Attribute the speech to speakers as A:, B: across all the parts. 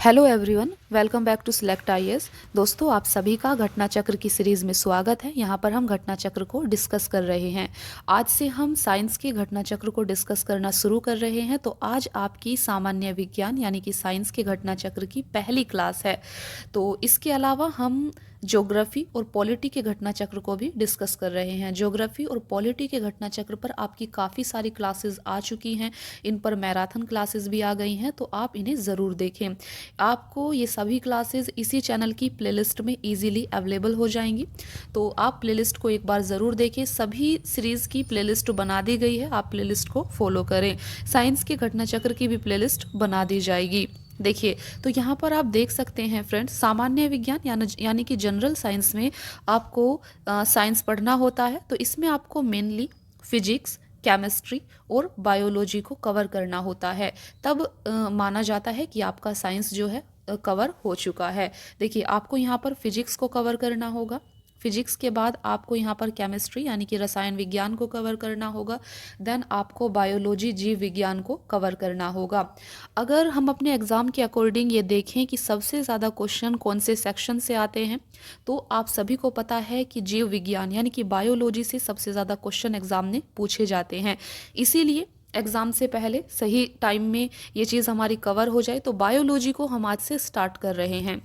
A: Hello everyone, welcome back to select IAS. दोस्तों, आप सभी का घटना चक्र की सीरीज़ में स्वागत है। यहाँ पर हम घटना चक्र को डिस्कस कर रहे हैं। आज से हम साइंस के घटना चक्र को डिस्कस करना शुरू कर रहे हैं। तो आज आपकी सामान्य विज्ञान यानी कि साइंस के घटना चक्र की पहली क्लास है। तो इसके अलावा हम ज्योग्राफी और पॉलिटी के घटना चक्र को भी डिस्कस कर रहे हैं। ज्योग्राफी और पॉलिटी के घटना चक्र पर आपकी काफ़ी सारी क्लासेस आ चुकी हैं। इन पर मैराथन क्लासेस भी आ गई हैं, तो आप इन्हें ज़रूर देखें। आपको ये सभी क्लासेस इसी चैनल की प्लेलिस्ट में इजीली अवेलेबल हो जाएंगी। तो आप प्लेलिस्ट को एक बार ज़रूर देखें। सभी सीरीज़ की प्लेलिस्ट बना दी गई है, आप प्लेलिस्ट को फॉलो करें। साइंस के घटना चक्र की भी प्लेलिस्ट बना दी जाएगी। देखिए, तो यहाँ पर आप देख सकते हैं फ्रेंड्स, सामान्य विज्ञान यानी कि जनरल साइंस में आपको साइंस पढ़ना होता है। तो इसमें आपको मेनली फिजिक्स, केमिस्ट्री और बायोलॉजी को कवर करना होता है। तब माना जाता है कि आपका साइंस जो है कवर हो चुका है। देखिए, आपको यहाँ पर फिजिक्स को कवर करना होगा। फिजिक्स के बाद आपको यहाँ पर केमिस्ट्री यानी कि रसायन विज्ञान को कवर करना होगा। देन आपको बायोलॉजी, जीव विज्ञान को कवर करना होगा। अगर हम अपने एग्ज़ाम के अकॉर्डिंग ये देखें कि सबसे ज़्यादा क्वेश्चन कौन से सेक्शन से आते हैं, तो आप सभी को पता है कि जीव विज्ञान यानी कि बायोलॉजी से सबसे ज़्यादा क्वेश्चन एग्ज़ाम में पूछे जाते हैं। इसीलिए एग्ज़ाम से पहले सही टाइम में ये चीज़ हमारी कवर हो जाए, तो बायोलॉजी को हम आज से स्टार्ट कर रहे हैं।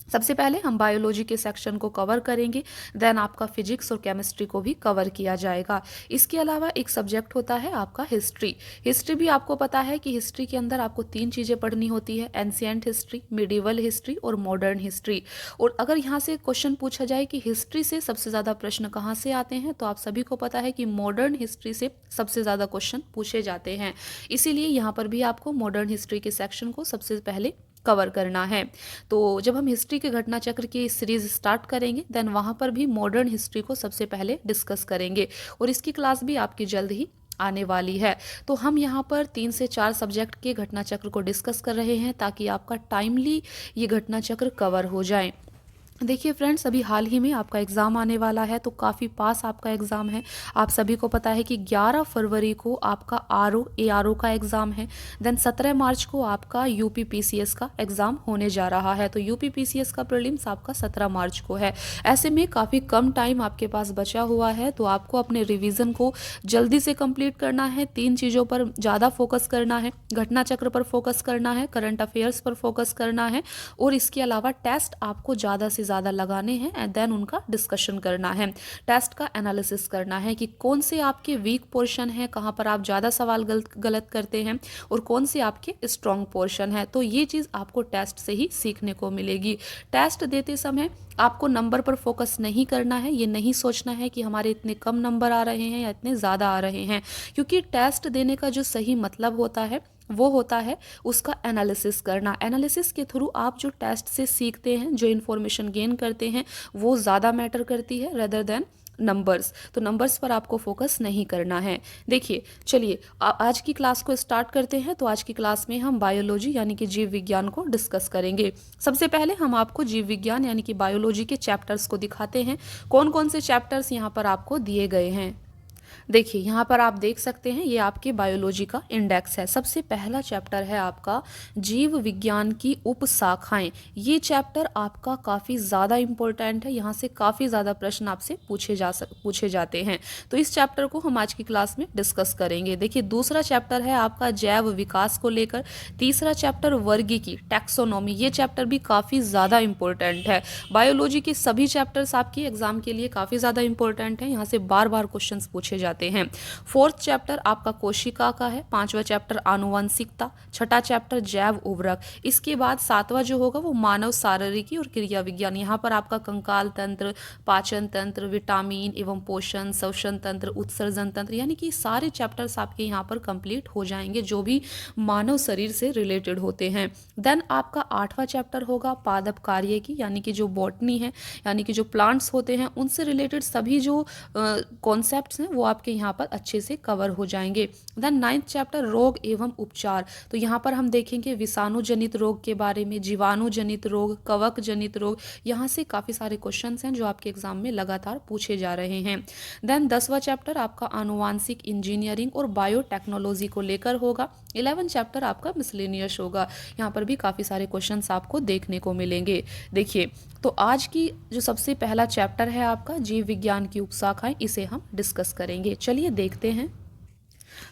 A: सबसे पहले हम बायोलॉजी के सेक्शन को कवर करेंगे। देन आपका फिजिक्स और केमिस्ट्री को भी कवर किया जाएगा। इसके अलावा एक सब्जेक्ट होता है आपका हिस्ट्री। हिस्ट्री भी आपको पता है कि हिस्ट्री के अंदर आपको 3 चीज़ें पढ़नी होती है: एंशिएंट हिस्ट्री, मिडिवल हिस्ट्री और मॉडर्न हिस्ट्री। और अगर यहाँ से क्वेश्चन पूछा जाए कि हिस्ट्री से सबसे ज़्यादा प्रश्न कहाँ से आते हैं, तो आप सभी को पता है कि मॉडर्न हिस्ट्री से सबसे ज़्यादा क्वेश्चन पूछे जाते हैं। इसीलिए यहाँ पर भी आपको मॉडर्न हिस्ट्री के सेक्शन को सबसे पहले कवर करना है। तो जब हम हिस्ट्री के घटना चक्र की सीरीज स्टार्ट करेंगे, देन वहाँ पर भी मॉडर्न हिस्ट्री को सबसे पहले डिस्कस करेंगे और इसकी क्लास भी आपकी जल्द ही आने वाली है। तो हम यहाँ पर 3 से 4 सब्जेक्ट के घटना चक्र को डिस्कस कर रहे हैं ताकि आपका टाइमली ये घटना चक्र कवर हो जाए। देखिए फ्रेंड्स, अभी हाल ही में आपका एग्ज़ाम आने वाला है, तो काफ़ी पास आपका एग्ज़ाम है। आप सभी को पता है कि 11 फरवरी को आपका ARO का एग्ज़ाम है। देन 17 मार्च को आपका यूपी पीसीएस का एग्ज़ाम होने जा रहा है। तो यूपी पीसीएस का प्रीलिम्स आपका 17 मार्च को है। ऐसे में काफ़ी कम टाइम आपके पास बचा हुआ है, तो आपको अपने रिविज़न को जल्दी से कंप्लीट करना है। 3 चीज़ों पर ज़्यादा फोकस करना है: घटना चक्र पर फोकस करना है, करंट अफेयर्स पर फोकस करना है, और इसके अलावा टेस्ट आपको ज़्यादा से ज़्यादा लगाने हैं एंड देन उनका डिस्कशन करना है। टेस्ट का एनालिसिस करना है कि कौन से आपके वीक पोर्शन है, कहाँ पर आप ज़्यादा सवाल गलत करते हैं, और कौन से आपके स्ट्रॉन्ग पोर्शन है। तो ये चीज़ आपको टेस्ट से ही सीखने को मिलेगी। टेस्ट देते समय आपको नंबर पर फोकस नहीं करना है। ये नहीं सोचना है कि हमारे इतने कम नंबर आ रहे हैं या इतने ज़्यादा आ रहे हैं, क्योंकि टेस्ट देने का जो सही मतलब होता है वो होता है उसका एनालिसिस करना। एनालिसिस के थ्रू आप जो टेस्ट से सीखते हैं, जो इन्फॉर्मेशन गेन करते हैं, वो ज़्यादा मैटर करती है रेदर देन नंबर्स। तो नंबर्स पर आपको फोकस नहीं करना है। देखिए, चलिए आज की क्लास को स्टार्ट करते हैं। तो आज की क्लास में हम बायोलॉजी यानी कि जीव विज्ञान को डिस्कस करेंगे। सबसे पहले हम आपको जीव विज्ञान यानी कि बायोलॉजी के चैप्टर्स को दिखाते हैं। कौन कौन से चैप्टर्स यहाँ पर आपको दिए गए हैं। देखिए, यहाँ पर आप देख सकते हैं, ये आपके बायोलॉजी का इंडेक्स है। सबसे पहला चैप्टर है आपका जीव विज्ञान की उपशाखाएं। ये चैप्टर आपका काफ़ी ज़्यादा इम्पोर्टेंट है। यहाँ से काफ़ी ज़्यादा प्रश्न आपसे पूछे जाते हैं। तो इस चैप्टर को हम आज की क्लास में डिस्कस करेंगे। देखिए, दूसरा चैप्टर है आपका जैव विकास को लेकर। तीसरा चैप्टर वर्गीकी, टैक्सोनॉमी। ये चैप्टर भी काफ़ी ज़्यादा इम्पोर्टेंट है। बायोलॉजी के सभी चैप्टर्स आपकी एग्जाम के लिए काफ़ी ज़्यादा इंपॉर्टेंट हैं। यहाँ से बार बार क्वेश्चन पूछे जाते हैं। फोर्थ चैप्टर आपका कोशिका का है। पांचवा चैप्टर आनुवंशिकता। छठा चैप्टर जैव उर्वरक। इसके बाद सातवां जो होगा वो मानव शारीरिकी और क्रिया विज्ञान। यहाँ पर आपका कंकाल तंत्र, पाचन तंत्र, विटामिन एवं पोषण, श्वसन तंत्र, उत्सर्जन तंत्र, यानी कि सारे चैप्टर्स आपके यहाँ पर कंप्लीट हो जाएंगे जो भी मानव शरीर से रिलेटेड होते हैं। देन आपका आठवां चैप्टर होगा पादप कार्य की, यानी कि जो बॉटनी है, यानी कि जो प्लांट्स होते हैं उनसे रिलेटेड सभी जो कॉन्सेप्ट्स हैं वो आपके यहाँ पर अच्छे से कवर हो जाएंगे। देन 9th चैप्टर रोग एवं उपचार, तो यहाँ पर हम देखेंगे विषाणु जनित रोग के बारे में, जीवाणु जनित रोग, कवक जनित रोग, यहाँ से काफ़ी सारे क्वेश्चन हैं जो आपके एग्जाम में लगातार पूछे जा रहे हैं। देन 10वां चैप्टर आपका आनुवांशिक इंजीनियरिंग और बायोटेक्नोलॉजी को लेकर होगा। 11 चैप्टर आपका मिसलेनियस होगा, यहाँ पर भी काफ़ी सारे क्वेश्चंस आपको देखने को मिलेंगे। देखिए, तो आज की जो सबसे पहला चैप्टर है आपका जीव विज्ञान की उपशाखाएं, इसे हम डिस्कस करेंगे। चलिए देखते हैं।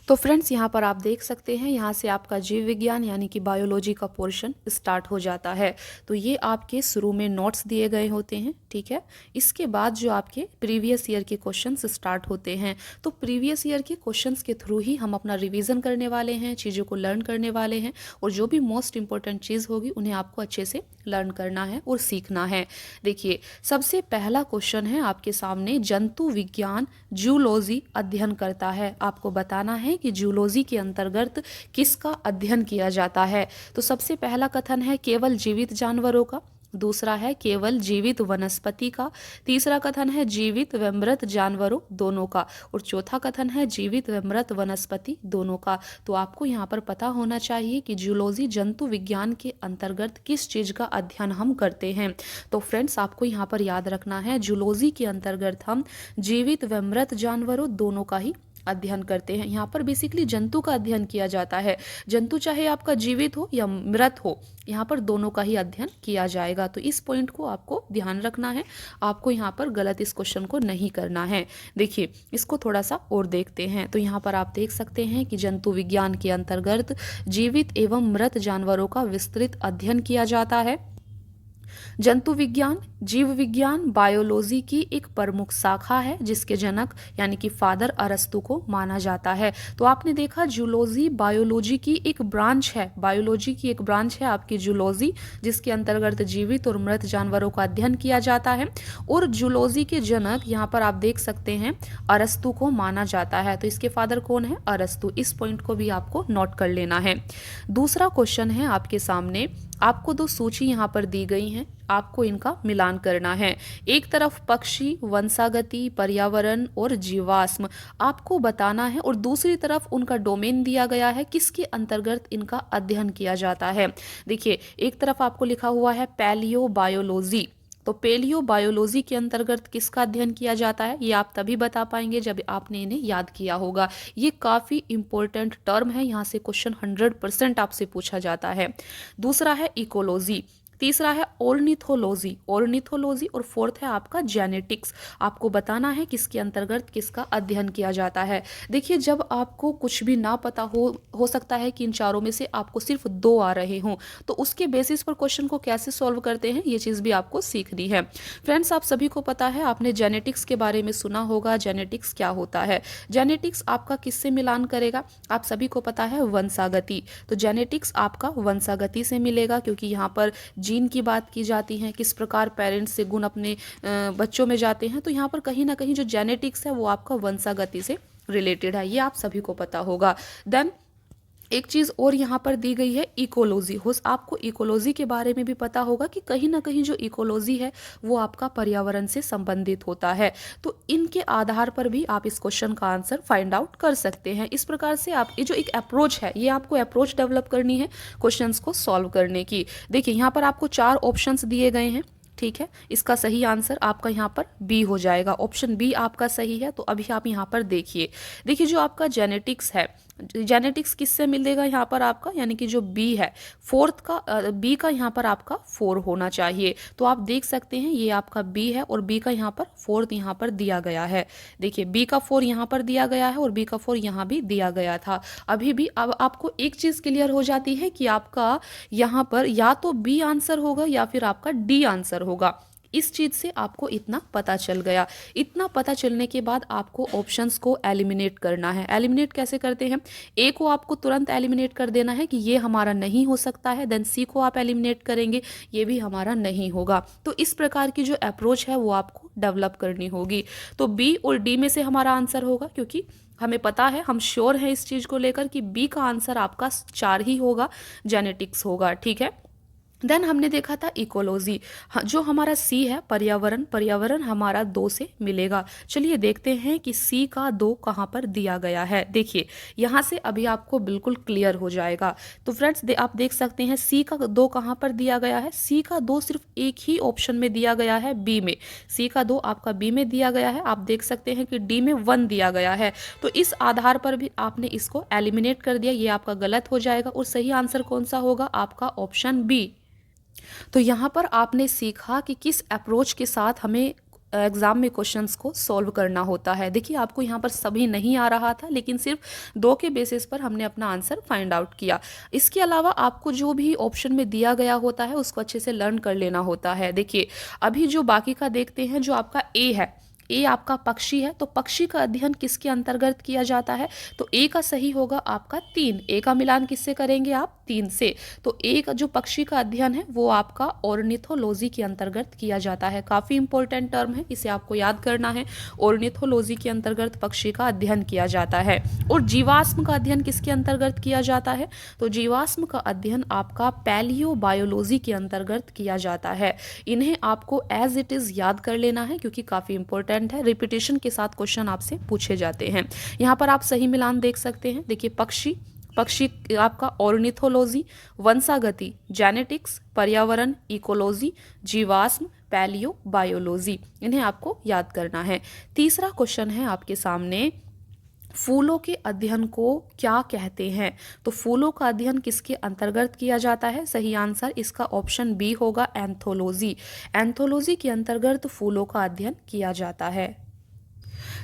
A: तो फ्रेंड्स, यहाँ पर आप देख सकते हैं, यहाँ से आपका जीव विज्ञान यानी कि बायोलॉजी का पोर्शन स्टार्ट हो जाता है। तो ये आपके शुरू में नोट्स दिए गए होते हैं, ठीक है। इसके बाद जो आपके प्रीवियस ईयर के क्वेश्चंस स्टार्ट होते हैं, तो प्रीवियस ईयर के क्वेश्चंस के थ्रू ही हम अपना रिवीजन करने वाले हैं, चीज़ों को लर्न करने वाले हैं, और जो भी मोस्ट इंपॉर्टेंट चीज़ होगी उन्हें आपको अच्छे से लर्न करना है और सीखना है। देखिए, सबसे पहला क्वेश्चन है आपके सामने, जंतु विज्ञान जूलॉजी अध्ययन करता है। आपको बताना है कि जूलॉजी के अंतर्गत किसका अध्ययन किया जाता है। तो सबसे पहला कथन है केवल जीवित जानवरों का, दूसरा है केवल जीवित वनस्पति का, तीसरा कथन है जीवित व मृत जानवरों दोनों का, और चौथा कथन है जीवित व मृत वनस्पति दोनों का। तो आपको यहाँ पर पता होना चाहिए कि जूलॉजी जंतु विज्ञान के अंतर्गत किस चीज़ का अध्ययन हम करते हैं। तो फ्रेंड्स, आपको यहाँ पर याद रखना है, जूलॉजी के अंतर्गत हम जीवित व मृत जानवरों दोनों का ही अध्ययन करते हैं। यहाँ पर बेसिकली जंतु का अध्ययन किया जाता है। जंतु चाहे आपका जीवित हो या मृत हो, यहाँ पर दोनों का ही अध्ययन किया जाएगा। तो इस पॉइंट को आपको ध्यान रखना है, आपको यहाँ पर गलत इस क्वेश्चन को नहीं करना है। देखिए, इसको थोड़ा सा और देखते हैं। तो यहाँ पर आप देख सकते हैं कि जंतु विज्ञान के अंतर्गत जीवित एवं मृत जानवरों का विस्तृत अध्ययन किया जाता है। जंतु विज्ञान जीव विज्ञान बायोलॉजी की एक प्रमुख शाखा है, जिसके जनक यानी कि फादर अरस्तु को माना जाता है। तो आपने देखा, जूलॉजी बायोलॉजी की एक ब्रांच है, बायोलॉजी की एक ब्रांच है आपकी जूलॉजी, जिसके अंतर्गत जीवित और मृत जानवरों का अध्ययन किया जाता है। और जूलॉजी के जनक यहाँ पर आप देख सकते हैं अरस्तु को माना जाता है। तो इसके फादर कौन है? अरस्तु। इस पॉइंट को भी आपको नोट कर लेना है। दूसरा क्वेश्चन है आपके सामने, आपको दो सूची यहाँ पर दी गई हैं, आपको इनका मिलान करना है। एक तरफ पक्षी, वंशागति, पर्यावरण और जीवाश्म आपको बताना है, और दूसरी तरफ उनका डोमेन दिया गया है, किसके अंतर्गत इनका अध्ययन किया जाता है। देखिए, एक तरफ आपको लिखा हुआ है पैलियो बायोलॉजी, तो पेलियो बायोलॉजी के अंतर्गत किसका अध्ययन किया जाता है, ये आप तभी बता पाएंगे जब आपने इन्हें याद किया होगा। ये काफ़ी इंपॉर्टेंट टर्म है, यहाँ से क्वेश्चन 100% आपसे पूछा जाता है। दूसरा है इकोलॉजी, तीसरा है ऑर्निथोलॉजी, ऑर्निथोलॉजी, और फोर्थ है आपका जेनेटिक्स। आपको बताना है किसके अंतर्गत किसका अध्ययन किया जाता है। देखिए, जब आपको कुछ भी ना पता हो सकता है कि इन चारों में से आपको सिर्फ दो आ रहे हों, तो उसके बेसिस पर क्वेश्चन को कैसे सॉल्व करते हैं, ये चीज़ भी आपको सीखनी है। फ्रेंड्स, आप सभी को पता है, आपने जेनेटिक्स के बारे में सुना होगा। जेनेटिक्स क्या होता है? जेनेटिक्स आपका किससे मिलान करेगा? आप सभी को पता है वंशागति। तो जेनेटिक्स आपका वंशागति से मिलेगा, क्योंकि यहाँ पर जीन की बात की जाती है, किस प्रकार पेरेंट्स से गुण अपने बच्चों में जाते हैं। तो यहाँ पर कहीं ना कहीं जो जेनेटिक्स है वो आपका वंशागति से रिलेटेड है, ये आप सभी को पता होगा। देन एक चीज़ और यहाँ पर दी गई है इकोलॉजी। आपको इकोलॉजी के बारे में भी पता होगा कि कहीं ना कहीं जो इकोलॉजी है वो आपका पर्यावरण से संबंधित होता है। तो इनके आधार पर भी आप इस क्वेश्चन का आंसर फाइंड आउट कर सकते हैं। इस प्रकार से आप ये जो एक अप्रोच है, ये आपको अप्रोच डेवलप करनी है क्वेश्चंस को सॉल्व करने की। देखिए, यहाँ पर आपको 4 ऑप्शंस दिए गए हैं, ठीक है। इसका सही आंसर आपका यहाँ पर बी हो जाएगा, ऑप्शन बी आपका सही है। तो अभी आप यहाँ पर देखिए, जो आपका जेनेटिक्स है, जेनेटिक्स किससे मिलेगा यहाँ पर आपका, यानी कि जो बी है, फोर्थ का बी का यहाँ पर आपका 4 होना चाहिए। तो आप देख सकते हैं ये आपका बी है, और बी का यहाँ पर 4 यहाँ पर दिया गया है। देखिए, बी का 4 यहाँ पर दिया गया है, और बी का 4 यहाँ भी दिया गया था। अभी भी अब आपको एक चीज़ क्लियर हो जाती है कि आपका यहाँ पर या तो बी आंसर होगा या फिर आपका डी आंसर होगा। इस चीज़ से आपको इतना पता चल गया। इतना पता चलने के बाद आपको ऑप्शंस को एलिमिनेट करना है। एलिमिनेट कैसे करते हैं? ए को आपको तुरंत एलिमिनेट कर देना है कि ये हमारा नहीं हो सकता है। देन सी को आप एलिमिनेट करेंगे, ये भी हमारा नहीं होगा। तो इस प्रकार की जो अप्रोच है वो आपको डेवलप करनी होगी। तो बी और डी में से हमारा आंसर होगा, क्योंकि हमें पता है, हम श्योर हैं इस चीज़ को लेकर कि बी का आंसर आपका 4 ही होगा, जेनेटिक्स होगा, ठीक है। देन हमने देखा था इकोलॉजी, जो हमारा सी है पर्यावरण, पर्यावरण हमारा 2 से मिलेगा। चलिए देखते हैं कि सी का 2 कहाँ पर दिया गया है। देखिए यहाँ से अभी आपको बिल्कुल क्लियर हो जाएगा। तो फ्रेंड्स आप देख सकते हैं सी का 2 कहाँ पर दिया गया है। सी का 2 सिर्फ एक ही ऑप्शन में दिया गया है, बी में। सी का 2 आपका बी में दिया गया है। आप देख सकते हैं कि डी में 1 दिया गया है। तो इस आधार पर भी आपने इसको एलिमिनेट कर दिया, ये आपका गलत हो जाएगा और सही आंसर कौन सा होगा, आपका ऑप्शन बी। तो यहाँ पर आपने सीखा कि किस अप्रोच के साथ हमें एग्जाम में क्वेश्चंस को सॉल्व करना होता है। देखिए आपको यहाँ पर सभी नहीं आ रहा था, लेकिन सिर्फ 2 के बेसिस पर हमने अपना आंसर फाइंड आउट किया। इसके अलावा आपको जो भी ऑप्शन में दिया गया होता है उसको अच्छे से लर्न कर लेना होता है। देखिए अभी जो बाकी का देखते हैं, जो आपका ए है, ए आपका पक्षी है, तो पक्षी का अध्ययन किसके अंतर्गत किया जाता है, तो ए का सही होगा आपका 3। ए का मिलान किससे करेंगे आप, 3 से। तो ए का जो पक्षी का अध्ययन है वो आपका ऑर्निथोलॉजी के अंतर्गत किया जाता है। काफी इंपॉर्टेंट टर्म है, इसे आपको याद करना है। ऑर्निथोलॉजी के अंतर्गत पक्षी का अध्ययन किया जाता है। और जीवाश्म का अध्ययन किसके अंतर्गत किया जाता है, तो जीवाश्म का अध्ययन आपका पैलियोबायोलॉजी के अंतर्गत किया जाता है। इन्हें आपको एज इट इज याद कर लेना है, क्योंकि काफी इंपॉर्टेंट है। रिपीटेशन के साथ क्वेश्चन आपसे पूछे जाते हैं। यहाँ पर आप सही मिलान देख सकते हैं। देखिए पक्षी, पक्षी आपका ऑर्निथोलॉजी, वंशागति जेनेटिक्स, पर्यावरण इकोलॉजी, जीवाश्म पैलियो बायोलॉजी, इन्हें आपको याद करना है। तीसरा क्वेश्चन है आपके सामने, फूलों के अध्ययन को क्या कहते हैं, तो फूलों का अध्ययन किसके अंतर्गत किया जाता है, सही आंसर इसका ऑप्शन बी होगा, एंथोलॉजी। एंथोलॉजी के अंतर्गत फूलों का अध्ययन किया जाता है।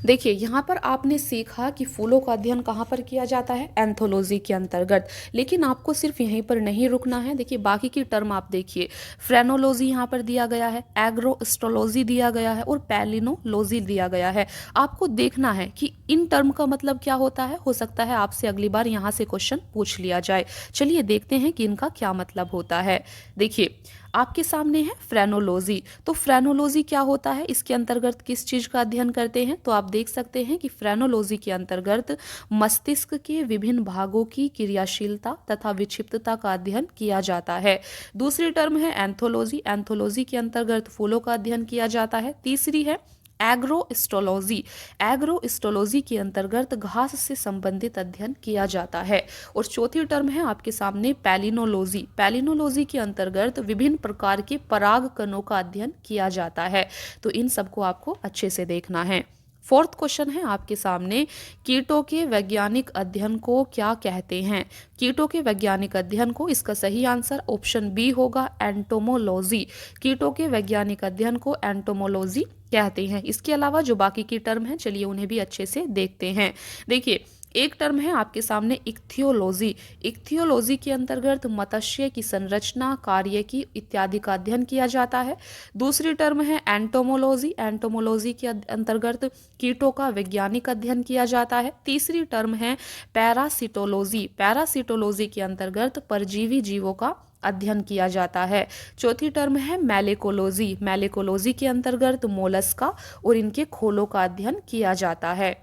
A: देखिए यहाँ पर आपने सीखा कि फूलों का अध्ययन कहाँ पर किया जाता है, एंथोलॉजी के अंतर्गत। लेकिन आपको सिर्फ यहीं पर नहीं रुकना है। देखिए बाकी की टर्म आप देखिए, फ्रेनोलॉजी यहाँ पर दिया गया है, एग्रोएस्ट्रोलॉजी दिया गया है और पैलिनोलॉजी दिया गया है। आपको देखना है कि इन टर्म का मतलब क्या होता है। हो सकता है आपसे अगली बार यहाँ से क्वेश्चन पूछ लिया जाए। चलिए देखते हैं कि इनका क्या मतलब होता है। देखिए आपके सामने है फ्रेनोलॉजी। तो फ्रेनोलॉजी क्या होता है, इसके अंतर्गत किस चीज का अध्ययन करते हैं, तो आप देख सकते हैं कि फ्रेनोलॉजी के अंतर्गत मस्तिष्क के विभिन्न भागों की क्रियाशीलता तथा विक्षिप्तता का अध्ययन किया जाता है। दूसरी टर्म है एंथोलॉजी। एंथोलॉजी के अंतर्गत फूलों का अध्ययन किया जाता है। तीसरी है एग्रोएस्ट्रोलॉजी। एग्रोएस्ट्रोलॉजी के अंतर्गत घास से संबंधित अध्ययन किया जाता है। और चौथी टर्म है आपके सामने पैलिनोलॉजी। पैलिनोलॉजी के अंतर्गत विभिन्न प्रकार के पराग कणों का अध्ययन किया जाता है। तो इन सबको आपको अच्छे से देखना है। फोर्थ क्वेश्चन है आपके सामने, कीटों के वैज्ञानिक अध्ययन को क्या कहते हैं। कीटों के वैज्ञानिक अध्ययन को, इसका सही आंसर ऑप्शन बी होगा, एंटोमोलॉजी। कीटों के वैज्ञानिक अध्ययन को एंटोमोलॉजी कहते हैं। इसके अलावा जो बाकी की टर्म है, चलिए उन्हें भी अच्छे से देखते हैं। देखिए एक टर्म है आपके सामने इक्थियोलॉजी। इक्थियोलॉजी के अंतर्गत मत्स्य की संरचना, कार्य की इत्यादि का अध्ययन किया जाता है। दूसरी टर्म है एंटोमोलॉजी। एंटोमोलॉजी के अंतर्गत कीटों का वैज्ञानिक अध्ययन किया जाता है। तीसरी टर्म है पैरासिटोलॉजी। पैरासिटोलॉजी के अंतर्गत परजीवी जीवों का अध्ययन किया जाता है। चौथी टर्म है मैलेकोलॉजी। मैलेकोलॉजी के अंतर्गत मोलस्का और इनके खोलों का अध्ययन किया जाता है।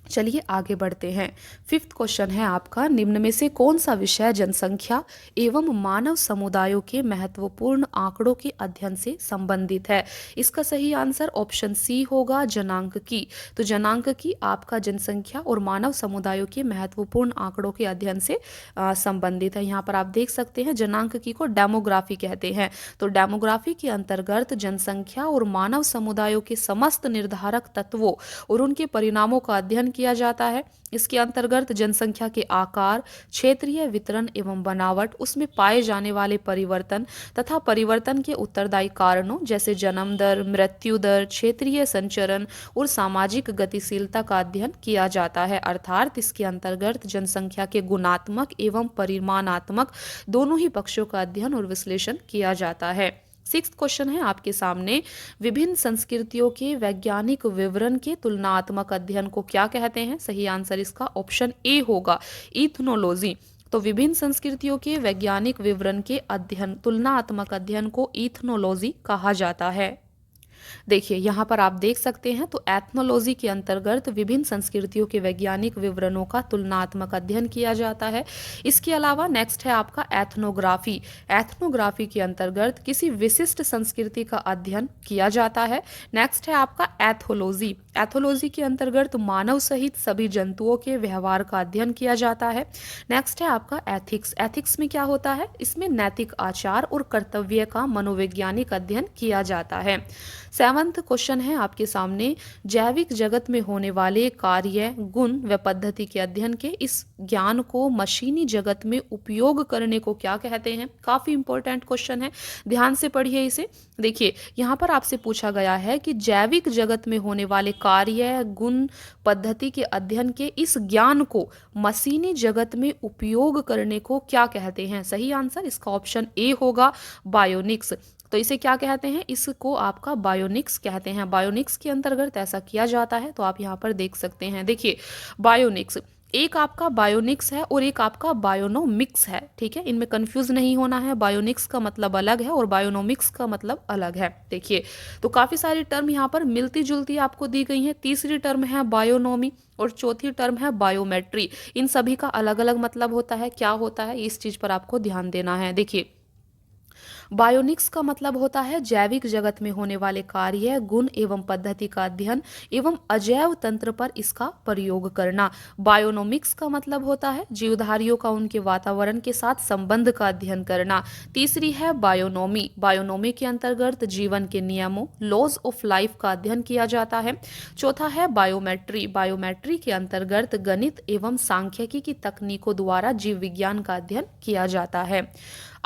A: चलिए आगे बढ़ते हैं। फिफ्थ क्वेश्चन है आपका, निम्न में से कौन सा विषय जनसंख्या एवं मानव समुदायों के महत्वपूर्ण आंकड़ों के अध्ययन से संबंधित है। इसका सही आंसर ऑप्शन सी होगा, जनांक तो जनांक आपका जनसंख्या और मानव समुदायों के महत्वपूर्ण आंकड़ों के अध्ययन से संबंधित है। यहाँ पर आप देख सकते हैं जनांक को डेमोग्राफी कहते हैं। तो डेमोग्राफी के अंतर्गत जनसंख्या और मानव समुदायों के समस्त निर्धारक तत्वों और उनके परिणामों का अध्ययन किया जाता है। इसके अंतर्गत जनसंख्या के आकार, क्षेत्रीय वितरण एवं बनावट, उसमें पाए जाने वाले परिवर्तन तथा परिवर्तन के उत्तरदायी कारणों जैसे जन्म दर, मृत्यु दर, क्षेत्रीय संचरण और सामाजिक गतिशीलता का अध्ययन किया जाता है। अर्थात इसके अंतर्गत जनसंख्या के गुणात्मक एवं परिमाणात्मक दोनों ही पक्षों का अध्ययन और विश्लेषण किया जाता है। सिक्स्थ क्वेश्चन है आपके सामने, विभिन्न संस्कृतियों के वैज्ञानिक विवरण के तुलनात्मक अध्ययन को क्या कहते हैं। सही आंसर इसका ऑप्शन ए होगा, इथनोलॉजी। तो विभिन्न संस्कृतियों के वैज्ञानिक विवरण के अध्ययन, तुलनात्मक अध्ययन को इथनोलॉजी कहा जाता है। देखिए यहाँ पर आप देख सकते हैं, तो एथनोलॉजी के अंतर्गत विभिन्न संस्कृतियों के वैज्ञानिक विवरणों का तुलनात्मक अध्ययन किया जाता है। इसके अलावा नेक्स्ट है आपका एथनोग्राफी। एथनोग्राफी के अंतर्गत किसी विशिष्ट संस्कृति का अध्ययन किया जाता है। नेक्स्ट है आपका एथोलॉजी। एथोलॉजी के अंतर्गत मानव सहित सभी जंतुओं के व्यवहार का अध्ययन किया जाता है। नेक्स्ट है आपका एथिक्स। एथिक्स में क्या होता है, इसमें नैतिक आचार और कर्तव्य का मनोवैज्ञानिक अध्ययन किया जाता है। सेवंथ क्वेश्चन है आपके सामने, जैविक जगत में होने वाले कार्य, गुण व पद्धति के अध्ययन के इस ज्ञान को मशीनी जगत में उपयोग करने को क्या कहते हैं। काफी इंपॉर्टेंट क्वेश्चन है, ध्यान से पढ़िए इसे। देखिए यहाँ पर आपसे पूछा गया है कि जैविक जगत में होने वाले कार्य, गुण, पद्धति के अध्ययन के इस ज्ञान को मशीनी जगत में उपयोग करने को क्या कहते हैं। सही आंसर इसका ऑप्शन ए होगा, बायोनिक्स। तो इसे क्या कहते हैं, इसको आपका बायोनिक्स कहते हैं। बायोनिक्स के अंतर्गत ऐसा किया जाता है, तो आप यहाँ पर देख सकते हैं। देखिए बायोनिक्स, एक आपका बायोनिक्स है और एक आपका बायोनोमिक्स है, ठीक है, इनमें कंफ्यूज नहीं होना है। बायोनिक्स का मतलब अलग है और बायोनोमिक्स का मतलब अलग है। देखिए तो काफी सारी टर्म यहाँ पर मिलती जुलती आपको दी गई हैं। तीसरी टर्म है बायोनोमी और चौथी टर्म है बायोमेट्री। इन सभी का अलग अलग मतलब होता है, क्या होता है, इस चीज पर आपको ध्यान देना है। देखिए बायोनिक्स का मतलब होता है जैविक जगत में होने वाले कार्य, गुण एवं पद्धति का अध्ययन एवं अजैव तंत्र पर इसका प्रयोग करना। बायोनोमिक्स का मतलब होता है जीवधारियों का उनके वातावरण के साथ संबंध का अध्ययन करना। तीसरी है बायोनोमी। बायोनोमी के अंतर्गत जीवन के नियमों, लॉज ऑफ लाइफ का अध्ययन किया जाता है। चौथा है बायोमेट्री। बायोमेट्री के अंतर्गत गणित एवं सांख्यिकी की तकनीकों द्वारा जीव विज्ञान का अध्ययन किया जाता है।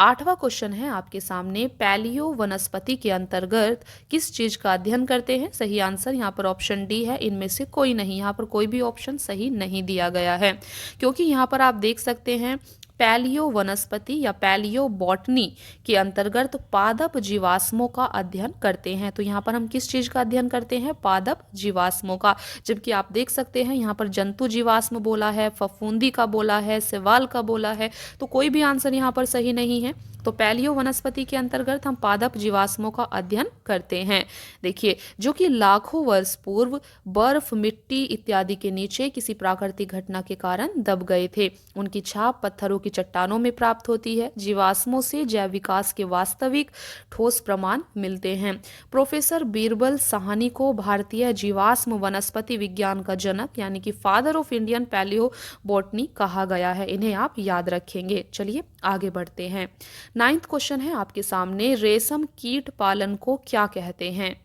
A: आठवां क्वेश्चन है आपके सामने, पैलियो वनस्पति के अंतर्गत किस चीज का अध्ययन करते हैं। सही आंसर यहाँ पर ऑप्शन डी है, इनमें से कोई नहीं। यहाँ पर कोई भी ऑप्शन सही नहीं दिया गया है, क्योंकि यहाँ पर आप देख सकते हैं पैलियो वनस्पति या पैलियो बॉटनी के अंतर्गत पादप जीवाश्मों का अध्ययन करते हैं। तो यहाँ पर हम किस चीज का अध्ययन करते हैं, पादप जीवाश्मों का। जबकि आप देख सकते हैं यहाँ पर जंतु जीवाश्म बोला है, फफूंदी का बोला है, शैवाल का बोला है, तो कोई भी आंसर यहाँ पर सही नहीं है। तो पैलियो वनस्पति के अंतर्गत हम पादप जीवाश्मों का अध्ययन करते हैं। देखिए जो कि लाखों वर्ष पूर्व बर्फ, मिट्टी इत्यादि के नीचे किसी प्राकृतिक घटना के कारण दब गए थे, उनकी छाप पत्थरों की चट्टानों में प्राप्त होती है। जीवाश्मों से जैव विकास के वास्तविक ठोस प्रमाण मिलते हैं। प्रोफेसर बीरबल साहनी को भारतीय जीवाश्म वनस्पति विज्ञान का जनक यानी कि father of Indian palaeo botany कहा गया है। इन्हें आप याद रखेंगे। चलिए आगे बढ़ते हैं। 9th क्वेश्चन है आपके सामने, रेशम कीट पालन को क्या कहते हैं।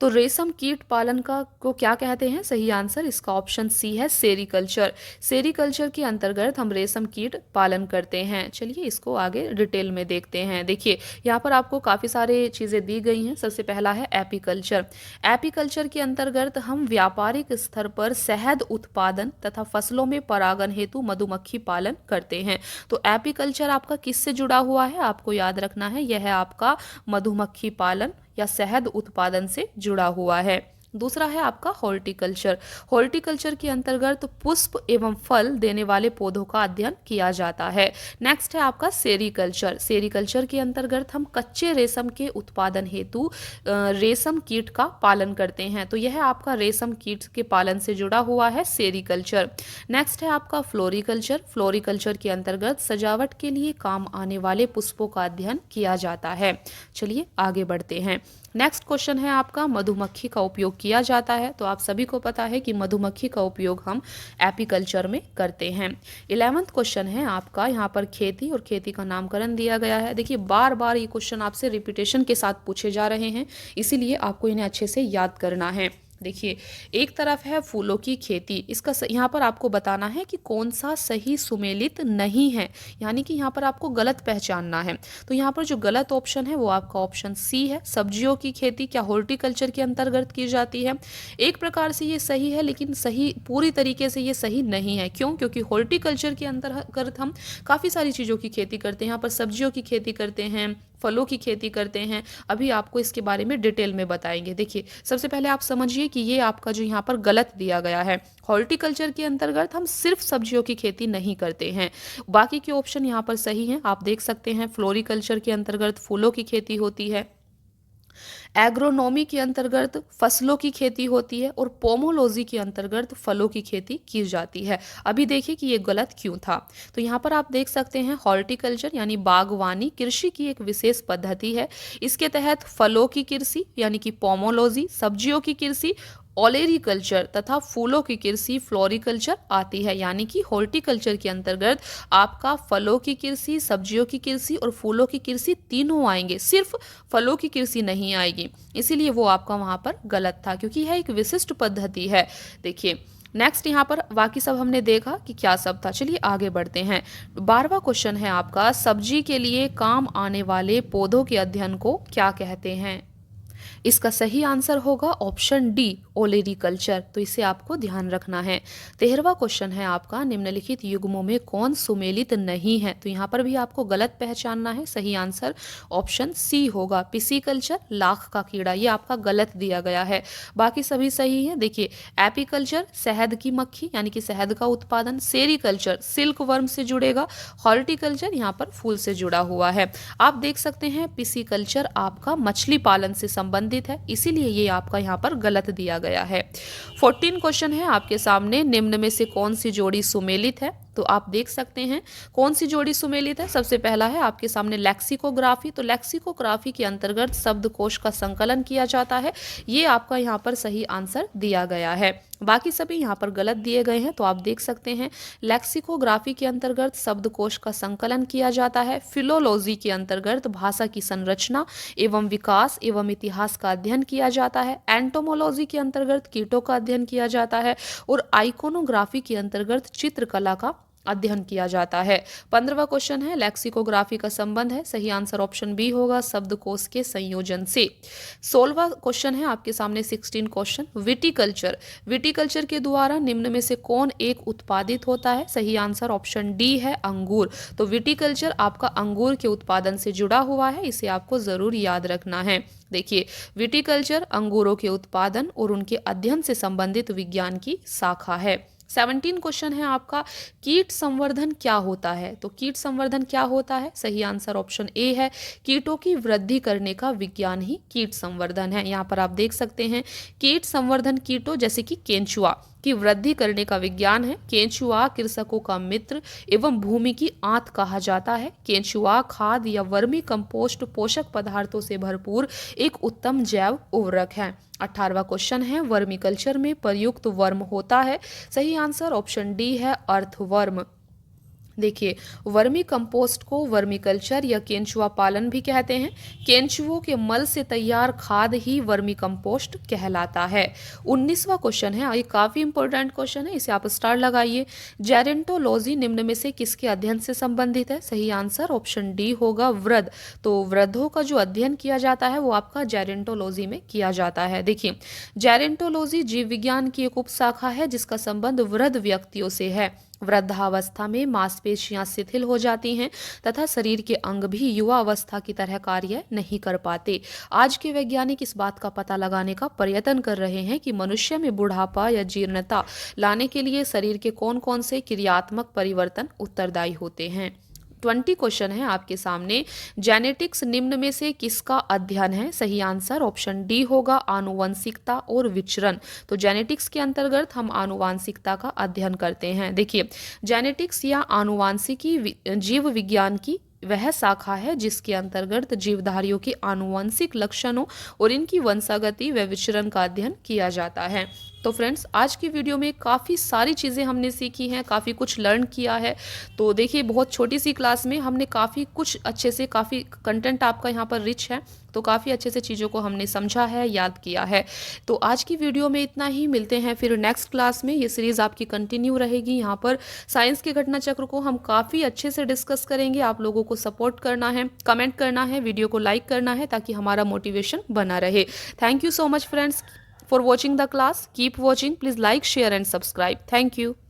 A: तो रेशम कीट पालन का को क्या कहते हैं। सही आंसर इसका ऑप्शन सी है, सेरीकल्चर। सेरीकल्चर के अंतर्गत हम रेशम कीट पालन करते हैं। चलिए इसको आगे डिटेल में देखते हैं। देखिए यहाँ पर आपको काफ़ी सारे चीज़ें दी गई हैं। सबसे पहला है एपीकल्चर। एपीकल्चर के अंतर्गत हम व्यापारिक स्तर पर शहद उत्पादन तथा फसलों में परागन हेतु मधुमक्खी पालन करते हैं। तो एपीकल्चर आपका किससे जुड़ा हुआ है, आपको याद रखना है, यह है आपका मधुमक्खी पालन या शहद उत्पादन से जुड़ा हुआ है। दूसरा है आपका हॉर्टिकल्चर। हॉर्टिकल्चर के अंतर्गत पुष्प एवं फल देने वाले पौधों का अध्ययन किया जाता है। नेक्स्ट है आपका सेरीकल्चर। सेरीकल्चर के अंतर्गत हम कच्चे रेशम के उत्पादन हेतु रेशम कीट का पालन करते हैं। तो यह आपका रेशम कीट के पालन से जुड़ा हुआ है, सेरीकल्चर। नेक्स्ट है आपका फ्लोरिकल्चर। फ्लोरिकल्चर के अंतर्गत सजावट के लिए काम आने वाले पुष्पों का अध्ययन किया जाता है। चलिए आगे बढ़ते हैं। नेक्स्ट क्वेश्चन है आपका, मधुमक्खी का उपयोग किया जाता है। तो आप सभी को पता है कि मधुमक्खी का उपयोग हम एपीकल्चर में करते हैं। 11th क्वेश्चन है आपका, यहाँ पर खेती और खेती का नामकरण दिया गया है। देखिए बार बार ये क्वेश्चन आपसे रिपीटेशन के साथ पूछे जा रहे हैं, इसीलिए आपको इन्हें अच्छे से याद करना है। देखिए एक तरफ है फूलों की खेती, इसका यहाँ पर आपको बताना है कि कौन सा सही सुमेलित नहीं है, यानी कि यहाँ पर आपको गलत पहचानना है। तो यहाँ पर जो गलत ऑप्शन है वो आपका ऑप्शन सी है, सब्जियों की खेती क्या हॉर्टिकल्चर के अंतर्गत की जाती है। एक प्रकार से ये सही है, लेकिन सही पूरी तरीके से ये सही नहीं है। क्यों? क्योंकि हॉर्टिकल्चर के अंतर्गत हम काफ़ी सारी चीज़ों की खेती करते हैं। यहाँ पर सब्जियों की खेती करते हैं, फलों की खेती करते हैं। अभी आपको इसके बारे में डिटेल में बताएंगे। देखिए सबसे पहले आप समझिए कि ये आपका जो यहाँ पर गलत दिया गया है। हॉर्टिकल्चर के अंतर्गत हम सिर्फ सब्जियों की खेती नहीं करते हैं, बाकी के ऑप्शन यहाँ पर सही हैं। आप देख सकते हैं फ्लोरिकल्चर के अंतर्गत फूलों की खेती होती है, एग्रोनॉमी के अंतर्गत फसलों की खेती होती है और पोमोलॉजी के अंतर्गत फलों की खेती की जाती है। अभी देखिए कि ये गलत क्यों था। तो यहाँ पर आप देख सकते हैं हॉर्टिकल्चर यानी बागवानी कृषि की एक विशेष पद्धति है। इसके तहत फलों की कृषि यानी कि पोमोलॉजी, सब्जियों की कृषि ओलेरीकल्चर तथा फूलों की कृषि फ्लोरिकल्चर आती है। यानी कि हॉर्टिकल्चर के अंतर्गत आपका फलों की कृषि, सब्जियों की कृषि और फूलों की कृषि तीनों आएंगे, सिर्फ फलों की कृषि नहीं आएगी। इसीलिए वो आपका वहां पर गलत था, क्योंकि यह एक विशिष्ट पद्धति है। देखिए नेक्स्ट यहाँ पर बाकी सब हमने देखा कि क्या सब था। चलिए आगे बढ़ते हैं। 12वां क्वेश्चन है आपका, सब्जी के लिए काम आने वाले पौधों के अध्ययन को क्या कहते हैं। इसका सही आंसर होगा ऑप्शन डी, ओलेरीकल्चर। तो इसे आपको ध्यान रखना है। 13वां क्वेश्चन है आपका, निम्नलिखित युग्मों में कौन सुमेलित नहीं है। तो यहाँ पर भी आपको गलत पहचानना है। सही आंसर ऑप्शन सी होगा, पिसीकल्चर, लाख का कीड़ा। ये आपका गलत दिया गया है, बाकी सभी सही है। देखिए एपीकल्चर, शहद की मक्खी यानी कि शहद का उत्पादन। सेरीकल्चर, सिल्क वर्म से जुड़ेगा। हॉर्टिकल्चर यहाँ पर फूल से जुड़ा हुआ है। आप देख सकते हैं पिसीकल्चर आपका मछली पालन से संबंधित है, इसीलिए ये आपका यहाँ पर गलत दिया गया है। 14 क्वेश्चन है आपके सामने, निम्न में से कौन सी जोड़ी सुमेलित है। तो आप देख सकते हैं कौन सी जोड़ी सुमेलित है। सबसे पहला है आपके सामने लेक्सिकोग्राफी। तो लेक्सिकोग्राफी के अंतर्गत शब्दकोश का संकलन किया जाता है। ये आपका यहाँ पर सही आंसर दिया गया है, बाकी सभी यहाँ पर गलत दिए गए हैं। तो आप देख सकते हैं लेक्सिकोग्राफी के अंतर्गत शब्दकोश का संकलन किया जाता है। फिलोलॉजी के अंतर्गत भाषा की संरचना एवं विकास एवं इतिहास का अध्ययन किया जाता है। एंटोमोलॉजी के अंतर्गत कीटों का अध्ययन किया जाता है और आइकोनोग्राफी के अंतर्गत चित्रकला का अध्ययन किया जाता है। 15वां क्वेश्चन है, लेक्सिकोग्राफी का संबंध है। सही आंसर ऑप्शन बी होगा, शब्दकोश के संयोजन से। 16वां क्वेश्चन है आपके सामने 16 क्वेश्चन, विटिकल्चर। विटिकल्चर के द्वारा निम्न में से कौन एक उत्पादित होता है। सही आंसर ऑप्शन डी है, अंगूर। तो विटिकल्चर आपका अंगूर के उत्पादन से जुड़ा हुआ है, इसे आपको जरूर याद रखना है। देखिए विटिकल्चर अंगूरों के उत्पादन और उनके अध्ययन से संबंधित विज्ञान की शाखा है। 17 क्वेश्चन है आपका, कीट संवर्धन क्या होता है। तो कीट संवर्धन क्या होता है। सही आंसर ऑप्शन ए है, कीटों की वृद्धि करने का विज्ञान ही कीट संवर्धन है। यहाँ पर आप देख सकते हैं कीट संवर्धन कीटों जैसे कि केंचुआ की वृद्धि करने का विज्ञान है। केंचुआ कृषकों का मित्र एवं भूमि की आंत कहा जाता है। केंचुआ खाद या वर्मी कंपोस्ट पोषक पदार्थों से भरपूर एक उत्तम जैव उर्वरक है। 18वां क्वेश्चन है, वर्मीकल्चर में प्रयुक्त वर्म होता है। सही आंसर ऑप्शन डी है, अर्थवर्म। देखिए वर्मी कंपोस्ट को वर्मीकल्चर या केंचुआ पालन भी कहते हैं। केंचुओं के मल से तैयार खाद ही वर्मी कंपोस्ट कहलाता है। 19वां क्वेश्चन है, ये काफी इंपॉर्टेंट क्वेश्चन है, इसे आप स्टार लगाइए। जेरेंटोलॉजी निम्न में से किसके अध्ययन से संबंधित है। सही आंसर ऑप्शन डी होगा, वृद्ध। तो वृद्धों का जो अध्ययन किया जाता है वो आपका जेरेंटोलॉजी में किया जाता है। देखिए जेरेंटोलॉजी जीव विज्ञान की एक उपशाखा है जिसका संबंध वृद्ध व्यक्तियों से है। वृद्धावस्था में मांसपेशियां शिथिल हो जाती हैं तथा शरीर के अंग भी युवा अवस्था की तरह कार्य नहीं कर पाते। आज के वैज्ञानिक इस बात का पता लगाने का प्रयत्न कर रहे हैं कि मनुष्य में बुढ़ापा या जीर्णता लाने के लिए शरीर के कौन कौन से क्रियात्मक परिवर्तन उत्तरदायी होते हैं। 20 क्वेश्चन है आपके सामने, जेनेटिक्स निम्न में से किसका अध्ययन है। सही आंसर ऑप्शन डी होगा, आनुवंशिकता और विचरण। तो जेनेटिक्स के अंतर्गत हम आनुवंशिकता का अध्ययन करते हैं। देखिए जेनेटिक्स या आनुवंशिकी जीव विज्ञान की वह शाखा है जिसके अंतर्गत जीवधारियों के आनुवंशिक लक्षणों और इनकी वंशागति व विचरण का अध्ययन किया जाता है। तो फ्रेंड्स आज की वीडियो में काफ़ी सारी चीज़ें हमने सीखी हैं, काफ़ी कुछ लर्न किया है। तो देखिए बहुत छोटी सी क्लास में हमने काफ़ी कुछ अच्छे से, काफ़ी कंटेंट आपका यहाँ पर रिच है, तो काफ़ी अच्छे से चीज़ों को हमने समझा है, याद किया है। तो आज की वीडियो में इतना ही, मिलते हैं फिर नेक्स्ट क्लास में। ये सीरीज़ आपकी कंटिन्यू रहेगी। यहाँ पर साइंस के घटना चक्र को हम काफ़ी अच्छे से डिस्कस करेंगे। आप लोगों को सपोर्ट करना है, कमेंट करना है, वीडियो को लाइक करना है ताकि हमारा मोटिवेशन बना रहे। Thank you so much friends for watching the class. Keep watching. Please like, share and subscribe. Thank you.